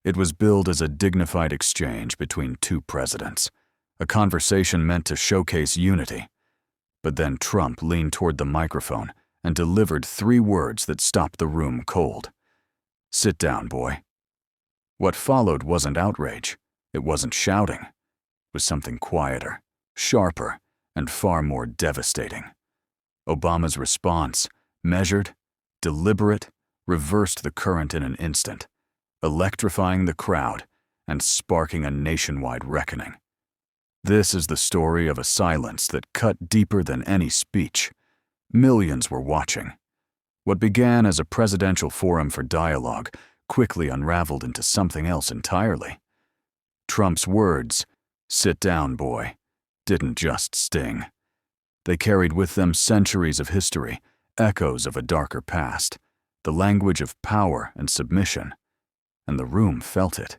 It was billed as a dignified exchange between two presidents, a conversation meant to showcase unity. But then Trump leaned toward the microphone and delivered 3 words that stopped the room cold. "Sit down, boy." What followed wasn't outrage. It wasn't shouting. It was something quieter, sharper, and far more devastating. Obama's response, measured, deliberate, reversed the current in an instant, electrifying the crowd and sparking a nationwide reckoning. This is the story of a silence that cut deeper than any speech. Millions were watching. What began as a presidential forum for dialogue quickly unraveled into something else entirely. Trump's words, "Sit down, boy," didn't just sting. They carried with them centuries of history, echoes of a darker past, the language of power and submission. And the room felt it.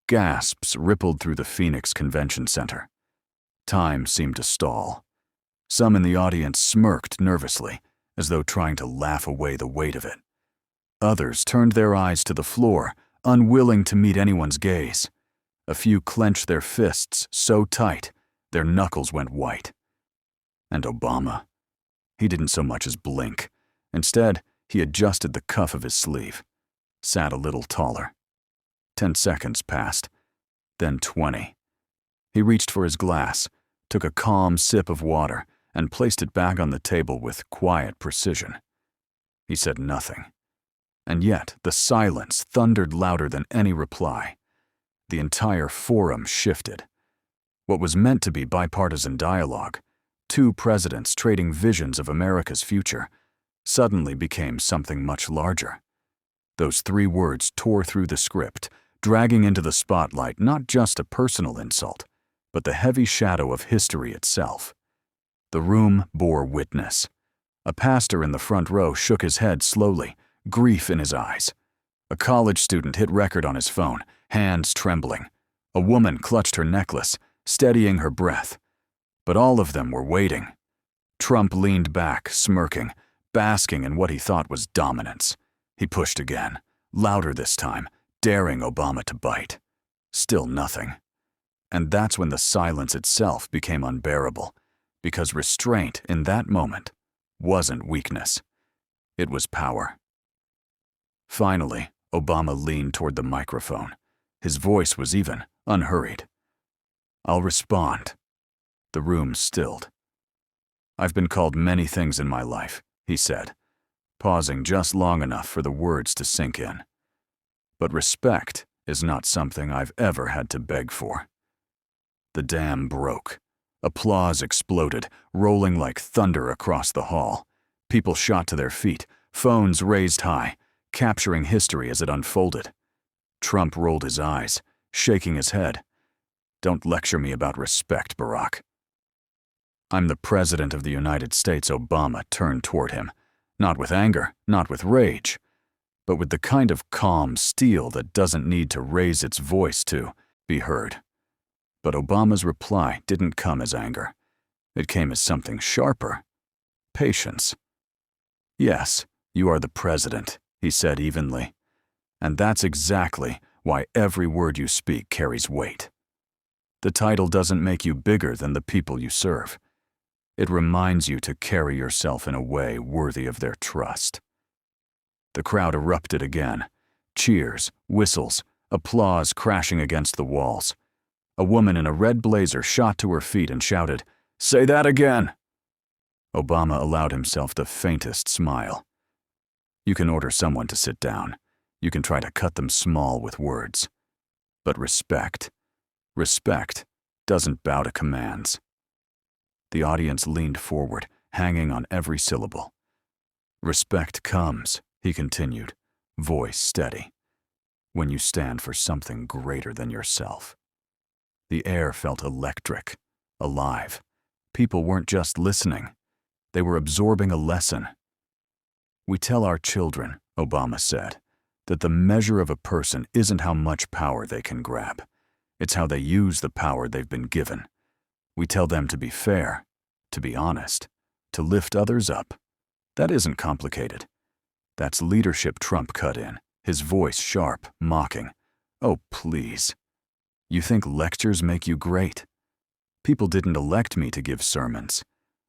Gasps rippled through the Phoenix Convention Center. Time seemed to stall. Some in the audience smirked nervously, as though trying to laugh away the weight of it. Others turned their eyes to the floor, unwilling to meet anyone's gaze. A few clenched their fists so tight, their knuckles went white. And Obama? He didn't so much as blink. Instead, he adjusted the cuff of his sleeve, sat a little taller. 10 seconds passed, then 20. He reached for his glass, took a calm sip of water, and placed it back on the table with quiet precision. He said nothing. And yet, the silence thundered louder than any reply. The entire forum shifted. What was meant to be bipartisan dialogue, 2 presidents trading visions of America's future, suddenly became something much larger. Those 3 words tore through the script, dragging into the spotlight not just a personal insult, but the heavy shadow of history itself. The room bore witness. A pastor in the front row shook his head slowly, grief in his eyes. A college student hit record on his phone, hands trembling. A woman clutched her necklace, steadying her breath. But all of them were waiting. Trump leaned back, smirking, basking in what he thought was dominance. He pushed again, louder this time, daring Obama to bite. Still nothing. And that's when the silence itself became unbearable, because restraint in that moment wasn't weakness. It was power. Finally, Obama leaned toward the microphone. His voice was even, unhurried. "I'll respond." The room stilled. "I've been called many things in my life," he said, pausing just long enough for the words to sink in. "But respect is not something I've ever had to beg for." The dam broke. Applause exploded, rolling like thunder across the hall. People shot to their feet, phones raised high, capturing history as it unfolded. Trump rolled his eyes, shaking his head. "Don't lecture me about respect, Barack." "I'm the President of the United States." Obama turned toward him, not with anger, not with rage, but with the kind of calm steel that doesn't need to raise its voice to be heard. But Obama's reply didn't come as anger. It came as something sharper. Patience. "Yes, you are the president," he said evenly. "And that's exactly why every word you speak carries weight. The title doesn't make you bigger than the people you serve. It reminds you to carry yourself in a way worthy of their trust." The crowd erupted again. Cheers, whistles, applause crashing against the walls. A woman in a red blazer shot to her feet and shouted, "Say that again!" Obama allowed himself the faintest smile. You can order someone to sit down. You can try to cut them small with words. But respect doesn't bow to commands. The audience leaned forward, hanging on every syllable. "Respect comes," he continued, voice steady, "when you stand for something greater than yourself." The air felt electric, alive. People weren't just listening. They were absorbing a lesson. "We tell our children," Obama said, "that the measure of a person isn't how much power they can grab. It's how they use the power they've been given. We tell them to be fair, to be honest, to lift others up. That isn't complicated." That's leadership. Trump cut in, his voice sharp, mocking. Oh, please. You think lectures make you great? People didn't elect me to give sermons.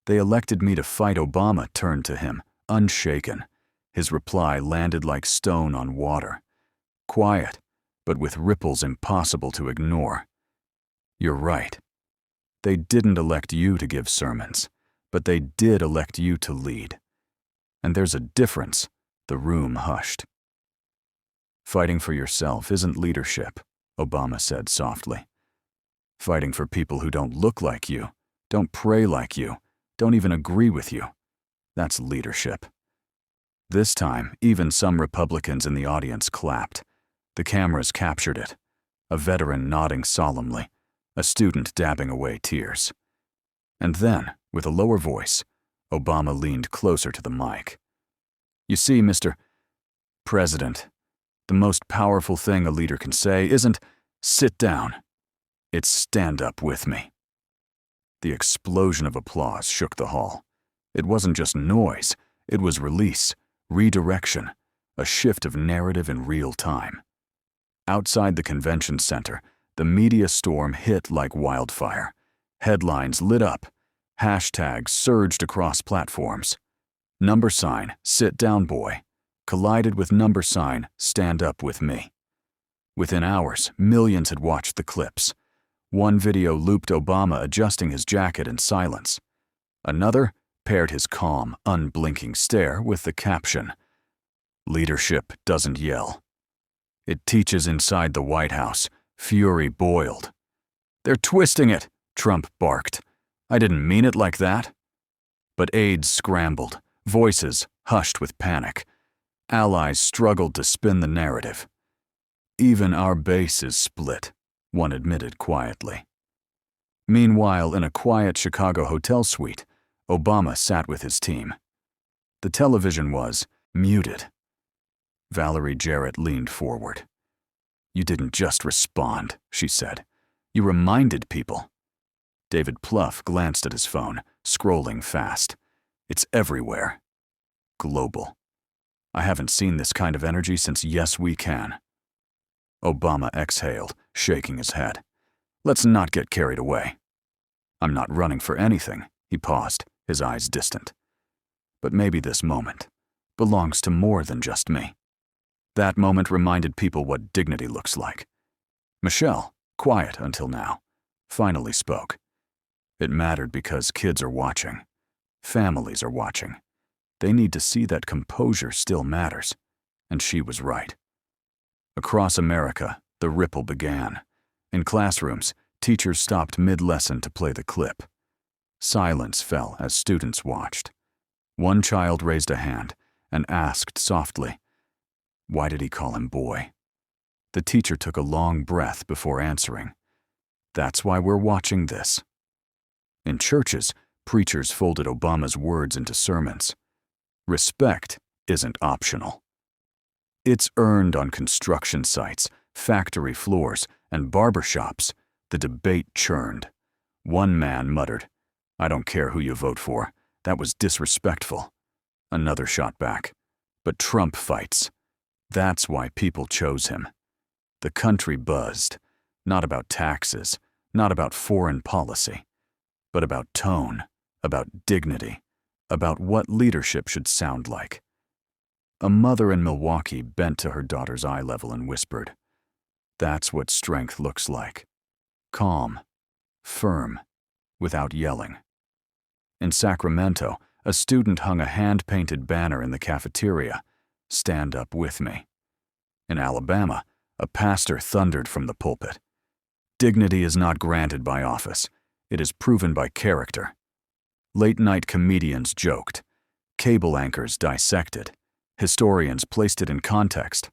They elected me to fight Obama. Turned to him, unshaken. His reply landed like stone on water. Quiet, but with ripples impossible to ignore. You're right. They didn't elect you to give sermons, but they did elect you to lead. And there's a difference. The room hushed. Fighting for yourself isn't leadership, Obama said softly. Fighting for people who don't look like you, don't pray like you, don't even agree with you. That's leadership. This time, even some Republicans in the audience clapped. The cameras captured it. A veteran nodding solemnly, a student dabbing away tears. And then, with a lower voice, Obama leaned closer to the mic. You see, Mr. President, the most powerful thing a leader can say isn't, sit down. It's stand up with me. The explosion of applause shook the hall. It wasn't just noise, it was release, redirection, a shift of narrative in real time. Outside the convention center, the media storm hit like wildfire. Headlines lit up. Hashtags surged across platforms. Number sign, sit down boy, collided with number sign, stand up with me. Within hours, millions had watched the clips. One video looped Obama adjusting his jacket in silence. Another paired his calm, unblinking stare with the caption, "Leadership doesn't yell. It teaches." Inside the White House, fury boiled. "They're twisting it," Trump barked. "I didn't mean it like that." But aides scrambled, voices hushed with panic. Allies struggled to spin the narrative. "Even our base is split," one admitted quietly. Meanwhile, in a quiet Chicago hotel suite, Obama sat with his team. The television was muted. Valerie Jarrett leaned forward. "You didn't just respond," she said. "You reminded people." David Plouffe glanced at his phone, scrolling fast. "It's everywhere. Global. I haven't seen this kind of energy since Yes We Can." Obama exhaled, shaking his head. "Let's not get carried away. I'm not running for anything." He paused, his eyes distant. "But maybe this moment belongs to more than just me." That moment reminded people what dignity looks like. Michelle, quiet until now, finally spoke. It mattered because kids are watching. Families are watching. They need to see that composure still matters. And she was right. Across America, the ripple began. In classrooms, teachers stopped mid-lesson to play the clip. Silence fell as students watched. One child raised a hand and asked softly, "Why did he call him boy?" The teacher took a long breath before answering, "That's why we're watching this." In churches, preachers folded Obama's words into sermons. Respect isn't optional. It's earned on construction sites, factory floors, and barbershops. The debate churned. One man muttered, "I don't care who you vote for. That was disrespectful." Another shot back, "But Trump fights. That's why people chose him." The country buzzed, not about taxes, not about foreign policy, but about tone, about dignity, about what leadership should sound like. A mother in Milwaukee bent to her daughter's eye level and whispered, "That's what strength looks like. Calm, firm, without yelling." In Sacramento, a student hung a hand-painted banner in the cafeteria, "Stand up with me." In Alabama, a pastor thundered from the pulpit, "Dignity is not granted by office. It is proven by character." Late-night comedians joked. Cable anchors dissected. Historians placed it in context.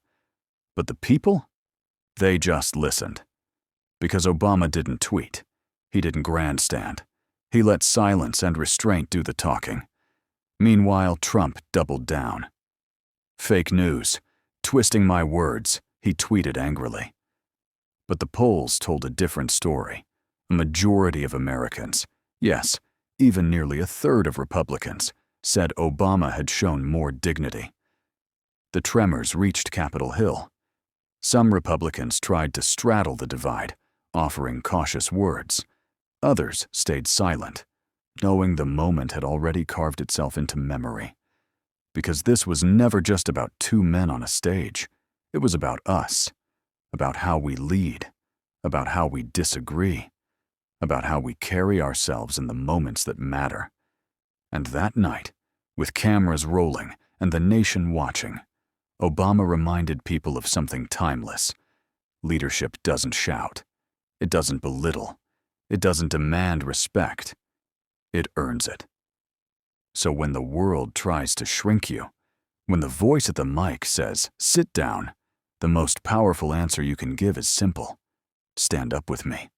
But the people? They just listened. Because Obama didn't tweet. He didn't grandstand. He let silence and restraint do the talking. Meanwhile, Trump doubled down. "Fake news. Twisting my words," he tweeted angrily. But the polls told a different story. A majority of Americans, yes, even nearly a third of Republicans, said Obama had shown more dignity. The tremors reached Capitol Hill. Some Republicans tried to straddle the divide, offering cautious words. Others stayed silent, knowing the moment had already carved itself into memory. Because this was never just about two men on a stage. It was about us, about how we lead, about how we disagree, about how we carry ourselves in the moments that matter. And that night, with cameras rolling and the nation watching, Obama reminded people of something timeless. Leadership doesn't shout. It doesn't belittle. It doesn't demand respect. It earns it. So when the world tries to shrink you, when the voice at the mic says, "Sit down," the most powerful answer you can give is simple: stand up with me.